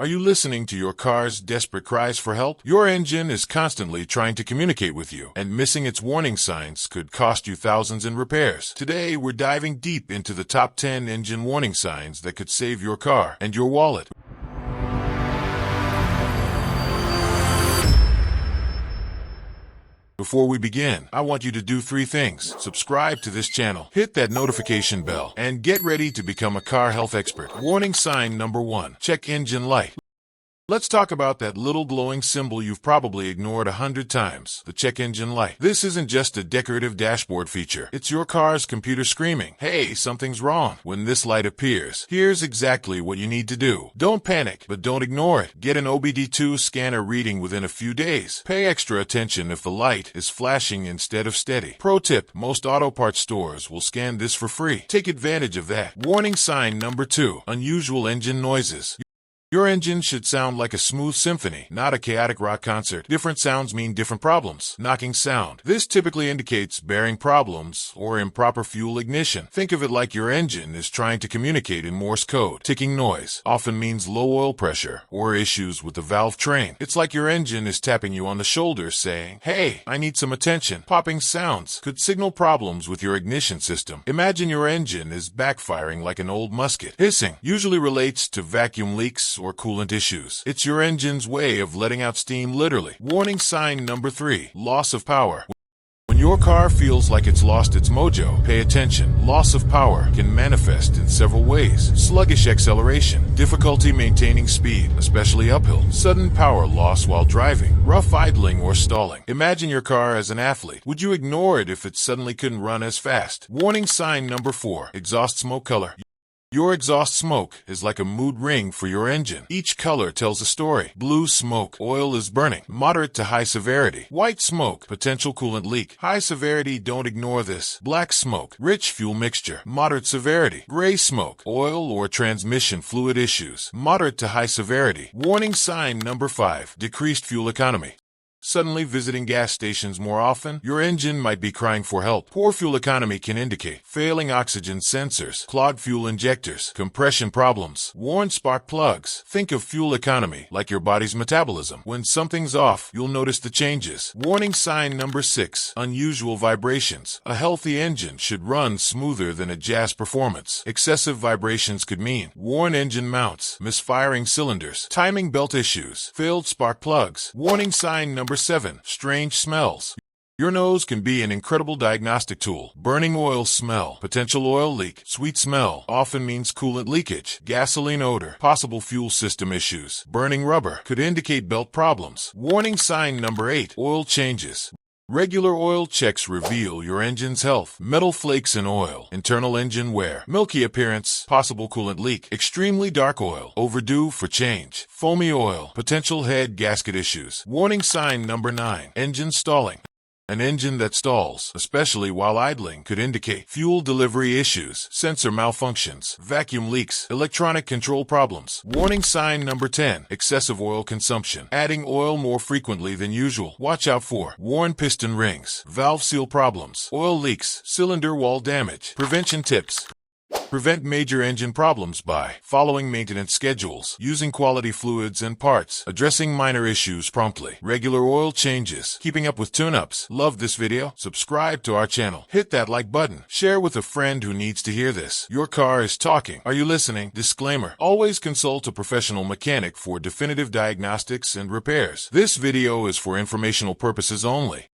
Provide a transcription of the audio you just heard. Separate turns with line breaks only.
Are you listening to your car's desperate cries for help? Your engine is constantly trying to communicate with you, and missing its warning signs could cost you thousands in repairs. Today, we're diving deep into the top 10 engine warning signs that could save your car and your wallet. Before we begin, I want you to do 3 things. Subscribe to this channel, hit that notification bell, and get ready to become a car health expert. Warning sign number 1. Check engine light. Let's talk about that little glowing symbol you've probably ignored 100 times, the check engine light. This isn't just a decorative dashboard feature. It's your car's computer screaming, "Hey, something's wrong." When this light appears, here's exactly what you need to do. Don't panic, but don't ignore it. Get an OBD2 scanner reading within a few days. Pay extra attention if the light is flashing instead of steady. Pro tip, most auto parts stores will scan this for free. Take advantage of that. Warning sign number 2. Unusual engine noises. Your engine should sound like a smooth symphony, not a chaotic rock concert. Different sounds mean different problems. Knocking sound. This typically indicates bearing problems or improper fuel ignition. Think of it like your engine is trying to communicate in Morse code. Ticking noise often means low oil pressure or issues with the valve train. It's like your engine is tapping you on the shoulder saying, "Hey, I need some attention." Popping sounds could signal problems with your ignition system. Imagine your engine is backfiring like an old musket. Hissing usually relates to vacuum leaks or coolant issues. It's your engine's way of letting out steam, literally. Warning sign number 3. Loss of power. When your car feels like it's lost its mojo, pay attention. Loss of power can manifest in several ways. Sluggish acceleration, difficulty maintaining speed, especially uphill, sudden power loss while driving, rough idling or stalling. Imagine your car as an athlete. Would you ignore it if it suddenly couldn't run as fast? Warning sign number 4. Exhaust smoke color. Your exhaust smoke is like a mood ring for your engine. Each color tells a story. Blue smoke, oil is burning, moderate to high severity. White smoke, potential coolant leak. High severity, don't ignore this. Black smoke, rich fuel mixture, moderate severity. Gray smoke, oil or transmission fluid issues, moderate to high severity. Warning sign number 5. Decreased fuel economy. Suddenly visiting gas stations more often, your engine might be crying for help. Poor fuel economy can indicate failing oxygen sensors, clogged fuel injectors, compression problems, worn spark plugs. Think of fuel economy like your body's metabolism. When something's off, you'll notice the changes. Warning sign number 6. Unusual vibrations. A healthy engine should run smoother than a jazz performance. Excessive vibrations could mean worn engine mounts, misfiring cylinders, timing belt issues, failed spark plugs. Warning sign number 7. Strange smells. Your nose can be an incredible diagnostic tool. Burning oil smell, potential oil leak, sweet smell often means coolant leakage, gasoline odor, possible fuel system issues. Burning rubber could indicate belt problems. Warning sign number 8. Oil changes. Regular oil checks reveal your engine's health. Metal flakes in oil, internal engine wear, milky appearance, possible coolant leak, extremely dark oil, overdue for change, foamy oil, potential head gasket issues. Warning sign number 9. Engine stalling. An engine that stalls, especially while idling, could indicate fuel delivery issues, sensor malfunctions, vacuum leaks, electronic control problems. Warning sign number 10. Excessive oil consumption. Adding oil more frequently than usual. Watch out for worn piston rings, valve seal problems, oil leaks, cylinder wall damage. Prevention tips. Prevent major engine problems by following maintenance schedules, using quality fluids and parts, addressing minor issues promptly, regular oil changes, keeping up with tune-ups. Love this video? Subscribe to our channel. Hit that like button. Share with a friend who needs to hear this. Your car is talking. Are you listening? Disclaimer. Always consult a professional mechanic for definitive diagnostics and repairs. This video is for informational purposes only.